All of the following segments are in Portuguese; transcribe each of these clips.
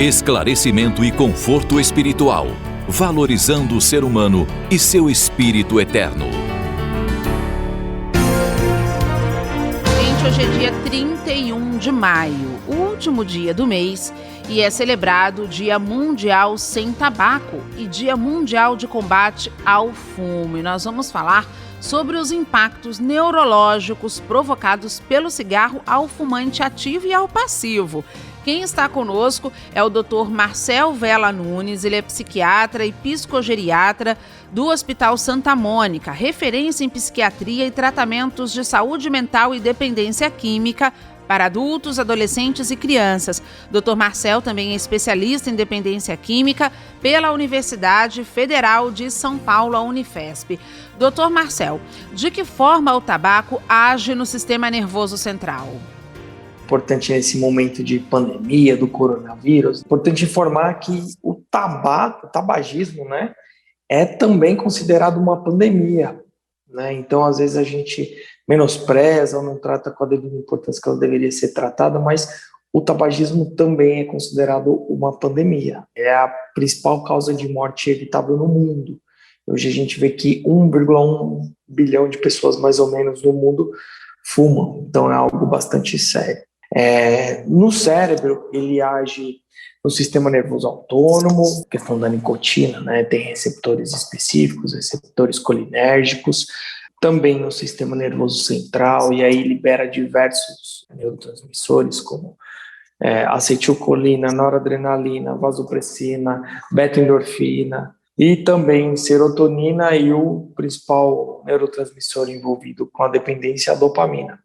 Esclarecimento e conforto espiritual, valorizando o ser humano e seu espírito eterno. Gente, hoje é dia 31 de maio, o último dia do mês, e é celebrado o Dia Mundial Sem Tabaco e Dia Mundial de Combate ao Fumo. E nós vamos falar sobre os impactos neurológicos provocados pelo cigarro ao fumante ativo e ao passivo. Quem está conosco é o Dr. Marcel Vela Nunes, ele é psiquiatra e psicogeriatra do Hospital Santa Mônica, referência em psiquiatria e tratamentos de saúde mental e dependência química para adultos, adolescentes e crianças. Dr. Marcel também é especialista em dependência química pela Universidade Federal de São Paulo, a Unifesp. Dr. Marcel, de que forma o tabaco age no sistema nervoso central? Importante nesse momento de pandemia do coronavírus, importante informar que o tabagismo, né, é também considerado uma pandemia, né? Então, às vezes a gente menospreza ou não trata com a devida importância que ela deveria ser tratada, mas o tabagismo também é considerado uma pandemia. É a principal causa de morte evitável no mundo. Hoje a gente vê que 1,1 bilhão de pessoas, mais ou menos, no mundo fumam, então é algo bastante sério. No cérebro, ele age no sistema nervoso autônomo, questão da nicotina, né? Tem receptores específicos, receptores colinérgicos, também no sistema nervoso central, e aí libera diversos neurotransmissores, como acetilcolina, noradrenalina, vasopressina, beta-endorfina, e também serotonina e o principal neurotransmissor envolvido com a dependência é a dopamina.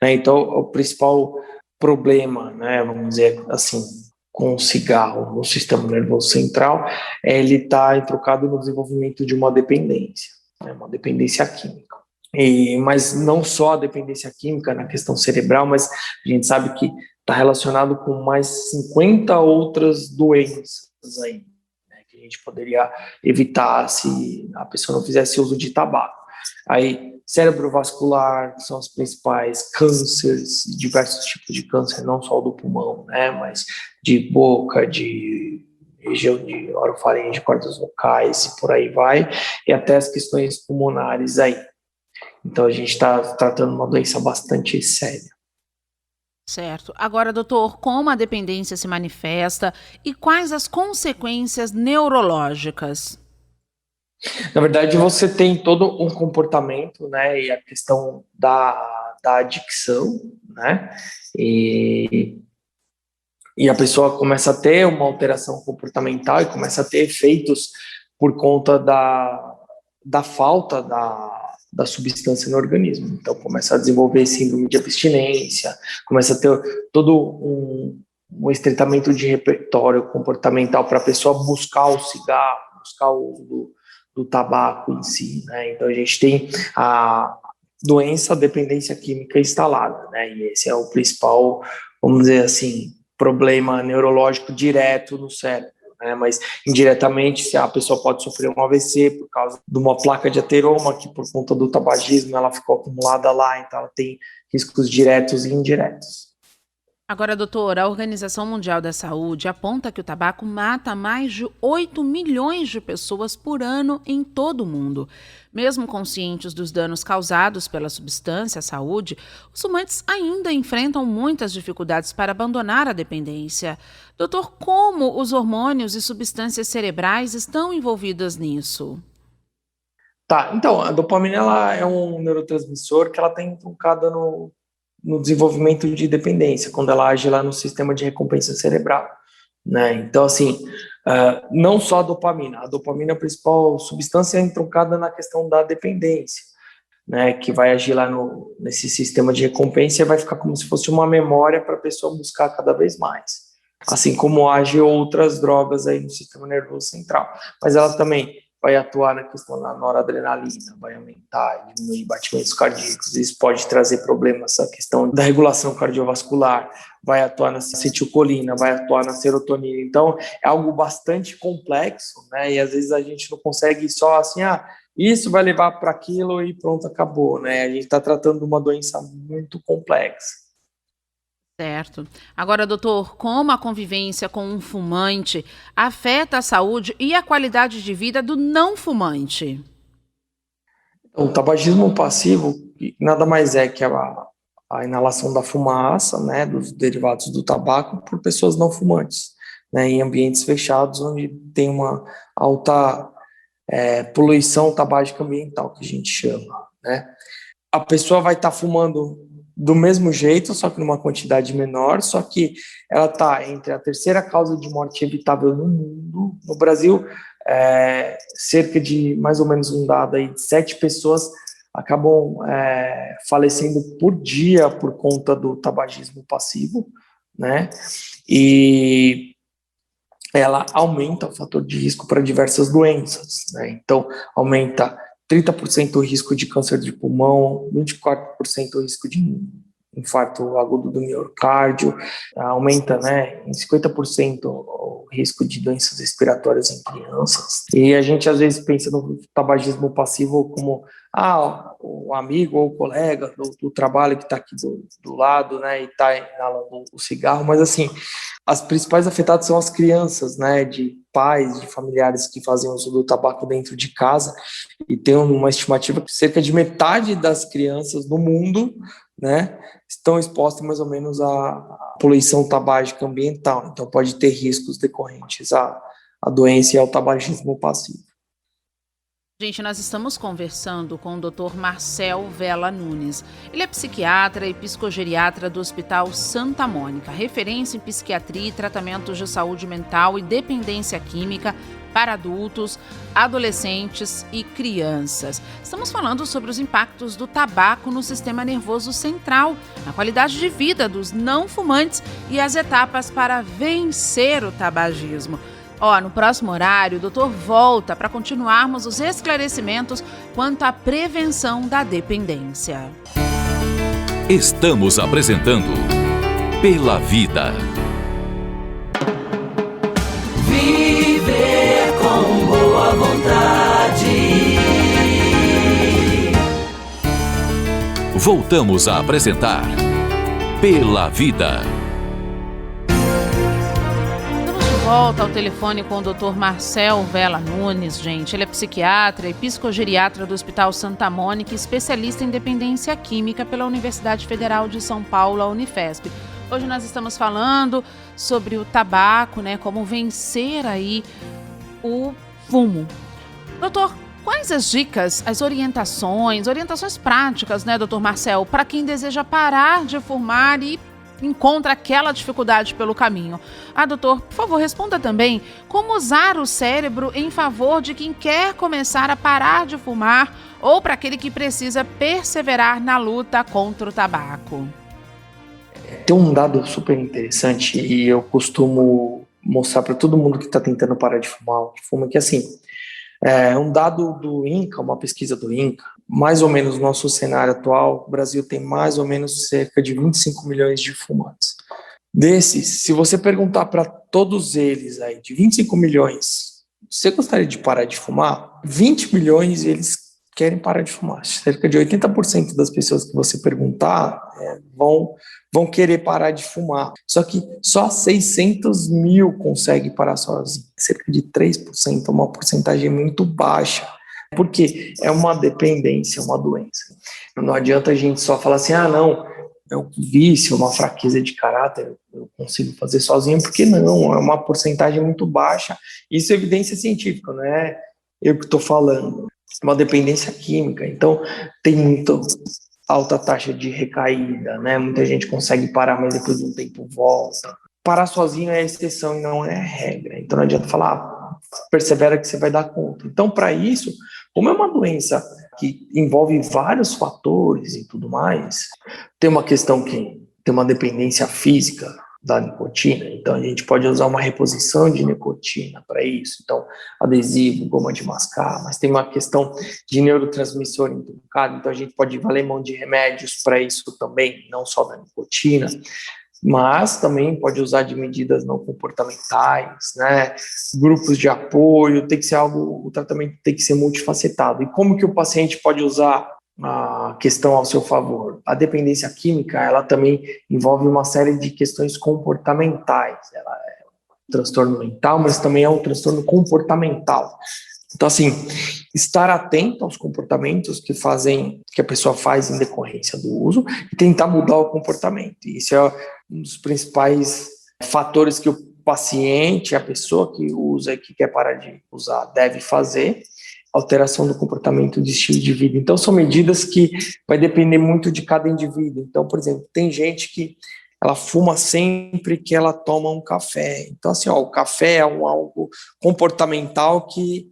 Então, o principal problema, né, vamos dizer assim, com o cigarro no sistema nervoso central, ele está entrocado no desenvolvimento de uma dependência, né, uma dependência química. Mas não só a dependência química na questão cerebral, mas a gente sabe que está relacionado com mais 50 outras doenças aí, né, que a gente poderia evitar se a pessoa não fizesse uso de tabaco. Aí, cerebrovascular, que são os principais cânceres, diversos tipos de câncer, não só do pulmão, né, mas de boca, de região de orofaringe, cordas vocais e por aí vai, e até as questões pulmonares aí. Então, a gente está tratando uma doença bastante séria. Certo. Agora, doutor, como a dependência se manifesta e quais as consequências neurológicas? Na verdade, você tem todo um comportamento, né, e a questão da adicção, né, e a pessoa começa a ter uma alteração comportamental e começa a ter efeitos por conta da falta da substância no organismo. Então, começa a desenvolver síndrome de abstinência, começa a ter todo um estreitamento de repertório comportamental para a pessoa buscar o cigarro, buscar o uso do tabaco em si, né? Então a gente tem a doença, a dependência química instalada, né? E esse é o principal, vamos dizer assim, problema neurológico direto no cérebro, né? Mas indiretamente, se a pessoa pode sofrer um AVC por causa de uma placa de ateroma que por conta do tabagismo ela ficou acumulada lá, então ela tem riscos diretos e indiretos. Agora, doutor, a Organização Mundial da Saúde aponta que o tabaco mata mais de 8 milhões de pessoas por ano em todo o mundo. Mesmo conscientes dos danos causados pela substância à saúde, os fumantes ainda enfrentam muitas dificuldades para abandonar a dependência. Doutor, como os hormônios e substâncias cerebrais estão envolvidas nisso? Tá, então, a dopamina ela é um neurotransmissor que ela está entroncada no desenvolvimento de dependência, quando ela age lá no sistema de recompensa cerebral, né? Então, assim, não só a dopamina é a principal substância entroncada na questão da dependência, né? Que vai agir lá nesse sistema de recompensa e vai ficar como se fosse uma memória para a pessoa buscar cada vez mais. Assim como age outras drogas aí no sistema nervoso central. Mas ela também vai atuar na questão da noradrenalina, vai aumentar, diminuir batimentos cardíacos, isso pode trazer problemas, a questão da regulação cardiovascular, vai atuar na acetilcolina, vai atuar na serotonina, então é algo bastante complexo, né, e às vezes a gente não consegue só assim, isso vai levar para aquilo e pronto, acabou, né, a gente está tratando de uma doença muito complexa. Certo. Agora, doutor, como a convivência com um fumante afeta a saúde e a qualidade de vida do não fumante? O tabagismo passivo nada mais é que a inalação da fumaça, né, dos derivados do tabaco por pessoas não fumantes, né, em ambientes fechados onde tem uma alta poluição tabágica ambiental, que a gente chama, né. A pessoa vai estar fumando do mesmo jeito, só que numa quantidade menor, só que ela está entre a terceira causa de morte evitável no mundo. No Brasil, cerca de mais ou menos um dado aí de 7 pessoas acabam falecendo por dia por conta do tabagismo passivo, né? E ela aumenta o fator de risco para diversas doenças, né? Então, aumenta 30% o risco de câncer de pulmão, 24% o risco de infarto agudo do miocárdio, aumenta, né, em 50% o risco de doenças respiratórias em crianças. E a gente às vezes pensa no tabagismo passivo como o amigo ou o colega do trabalho que está aqui do lado, né, e está inalando o cigarro, mas assim, as principais afetadas são as crianças, né, de pais, de familiares que fazem uso do tabaco dentro de casa, e tem uma estimativa que cerca de metade das crianças do mundo, né, estão expostas mais ou menos à poluição tabágica ambiental, então pode ter riscos decorrentes à doença e ao tabagismo passivo. Gente, nós estamos conversando com o Dr. Marcel Vela Nunes. Ele é psiquiatra e psicogeriatra do Hospital Santa Mônica, referência em psiquiatria e tratamentos de saúde mental e dependência química para adultos, adolescentes e crianças. Estamos falando sobre os impactos do tabaco no sistema nervoso central, na qualidade de vida dos não fumantes e as etapas para vencer o tabagismo. No próximo horário, o doutor volta para continuarmos os esclarecimentos quanto à prevenção da dependência. Estamos apresentando Pela Vida. Viver com boa vontade. Voltamos a apresentar Pela Vida. Volta ao telefone com o Dr. Marcel Vela Nunes, gente. Ele é psiquiatra e psicogeriatra do Hospital Santa Mônica, especialista em dependência química pela Universidade Federal de São Paulo, a Unifesp. Hoje nós estamos falando sobre o tabaco, né? Como vencer aí o fumo. Doutor, quais as dicas, as orientações práticas, né, doutor Marcel, para quem deseja parar de fumar e encontra aquela dificuldade pelo caminho? Doutor, por favor, responda também como usar o cérebro em favor de quem quer começar a parar de fumar ou para aquele que precisa perseverar na luta contra o tabaco. Tem um dado super interessante e eu costumo mostrar para todo mundo que está tentando parar de fumar, que assim, um dado do INCA, uma pesquisa do INCA, mais ou menos no nosso cenário atual, o Brasil tem mais ou menos cerca de 25 milhões de fumantes. Desses, se você perguntar para todos eles aí, de 25 milhões, você gostaria de parar de fumar? 20 milhões eles querem parar de fumar. Cerca de 80% das pessoas que você perguntar vão querer parar de fumar. Só que só 600 mil conseguem parar sozinho. Cerca de 3%, uma porcentagem muito baixa. Porque é uma dependência, uma doença. Não adianta a gente só falar assim, não, é um vício, uma fraqueza de caráter, eu consigo fazer sozinho, porque não, é uma porcentagem muito baixa. Isso é evidência científica, não é eu que estou falando. É uma dependência química, então tem muito alta taxa de recaída, né? Muita gente consegue parar, mas depois de um tempo volta. Parar sozinho é exceção e não é regra. Então não adianta falar, persevera que você vai dar conta. Então, para isso, como é uma doença que envolve vários fatores e tudo mais, tem uma questão que tem uma dependência física da nicotina, então a gente pode usar uma reposição de nicotina para isso, então adesivo, goma de mascar, mas tem uma questão de neurotransmissor intrincado, então a gente pode valer mão de remédios para isso também, não só da nicotina, mas também pode usar de medidas não comportamentais, né? Grupos de apoio, tem que ser o tratamento tem que ser multifacetado. E como que o paciente pode usar a questão ao seu favor. A dependência química, ela também envolve uma série de questões comportamentais. Ela é um transtorno mental, mas também é um transtorno comportamental. Então, assim, estar atento aos comportamentos que a pessoa faz em decorrência do uso e tentar mudar o comportamento. E isso é um dos principais fatores que o paciente, a pessoa que usa e que quer parar de usar, deve fazer. Alteração do comportamento de estilo de vida. Então, são medidas que vai depender muito de cada indivíduo. Então, por exemplo, tem gente que ela fuma sempre que ela toma um café. Então, assim, o café é algo comportamental que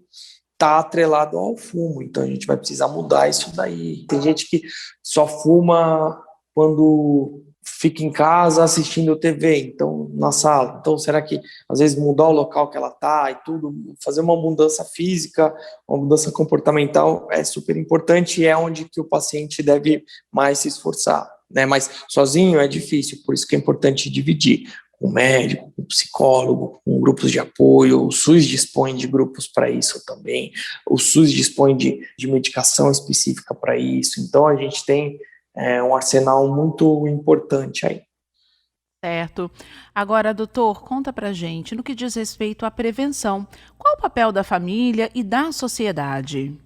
está atrelado ao fumo. Então, a gente vai precisar mudar isso daí. Tem gente que só fuma quando fica em casa assistindo TV, então, na sala. Então, será que, às vezes, mudar o local que ela está e tudo, fazer uma mudança física, uma mudança comportamental é super importante e é onde que o paciente deve mais se esforçar, né? Mas sozinho é difícil, por isso que é importante dividir com o médico, com o psicólogo, com grupos de apoio. O SUS dispõe de grupos para isso também, o SUS dispõe de medicação específica para isso. Então, a gente tem um arsenal muito importante aí. Certo. Agora, doutor, conta pra gente, no que diz respeito à prevenção, qual o papel da família e da sociedade?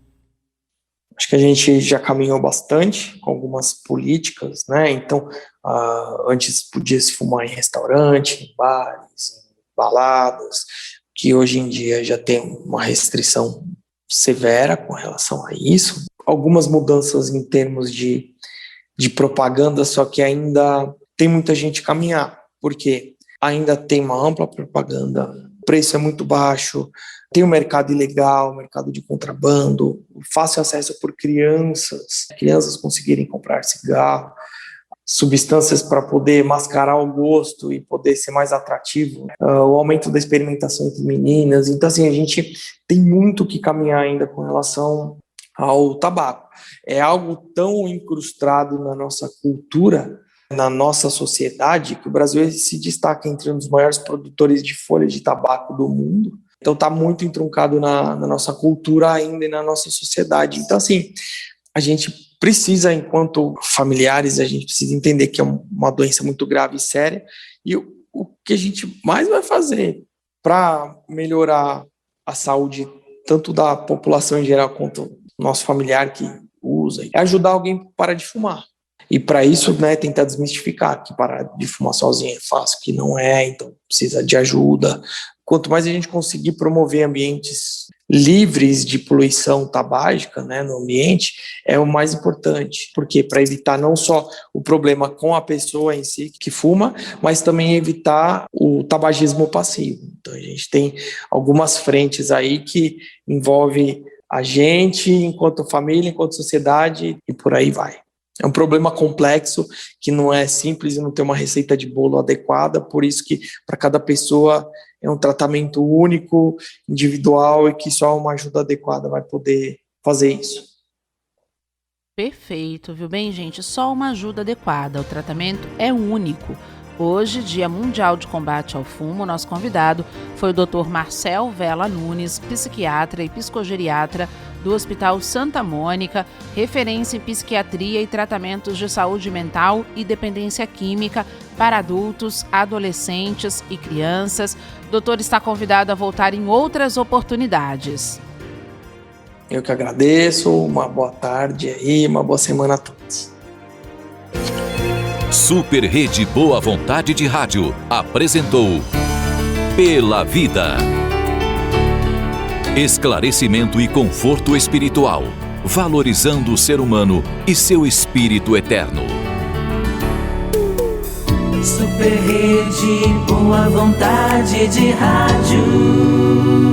Acho que a gente já caminhou bastante com algumas políticas, né? Então, antes podia se fumar em restaurante, em bares, em baladas, que hoje em dia já tem uma restrição severa com relação a isso. Algumas mudanças em termos de propaganda, só que ainda tem muita gente caminhar, porque ainda tem uma ampla propaganda, o preço é muito baixo, tem o mercado ilegal, o mercado de contrabando, fácil acesso por crianças conseguirem comprar cigarro, substâncias para poder mascarar o gosto e poder ser mais atrativo, o aumento da experimentação entre meninas. Então, assim, a gente tem muito que caminhar ainda com relação ao tabaco. É algo tão incrustado na nossa cultura, na nossa sociedade, que o Brasil se destaca entre um dos maiores produtores de folha de tabaco do mundo. Então está muito entroncado na nossa cultura ainda e na nossa sociedade. Então, assim, a gente precisa, enquanto familiares, a gente precisa entender que é uma doença muito grave e séria, e o que a gente mais vai fazer para melhorar a saúde tanto da população em geral quanto nosso familiar que usa, é ajudar alguém a parar de fumar. E para isso, né, tentar desmistificar que parar de fumar sozinho é fácil, que não é, então precisa de ajuda. Quanto mais a gente conseguir promover ambientes livres de poluição tabágica, né, no ambiente, é o mais importante. Porque para evitar não só o problema com a pessoa em si que fuma, mas também evitar o tabagismo passivo. Então a gente tem algumas frentes aí que envolve a gente enquanto família, enquanto sociedade e por aí vai. É um problema complexo que não é simples e não tem uma receita de bolo adequada, por isso que para cada pessoa é um tratamento único, individual e que só uma ajuda adequada vai poder fazer isso. Perfeito, viu bem, gente? Só uma ajuda adequada. O tratamento é único. Hoje, Dia Mundial de Combate ao Fumo, nosso convidado foi o Dr. Marcel Vela Nunes, psiquiatra e psicogeriatra do Hospital Santa Mônica, referência em psiquiatria e tratamentos de saúde mental e dependência química para adultos, adolescentes e crianças. O doutor está convidado a voltar em outras oportunidades. Eu que agradeço, uma boa tarde aí, uma boa semana a todos. Super Rede Boa Vontade de Rádio apresentou Pela Vida. Esclarecimento e conforto espiritual, valorizando o ser humano e seu espírito eterno. Super Rede Boa Vontade de Rádio.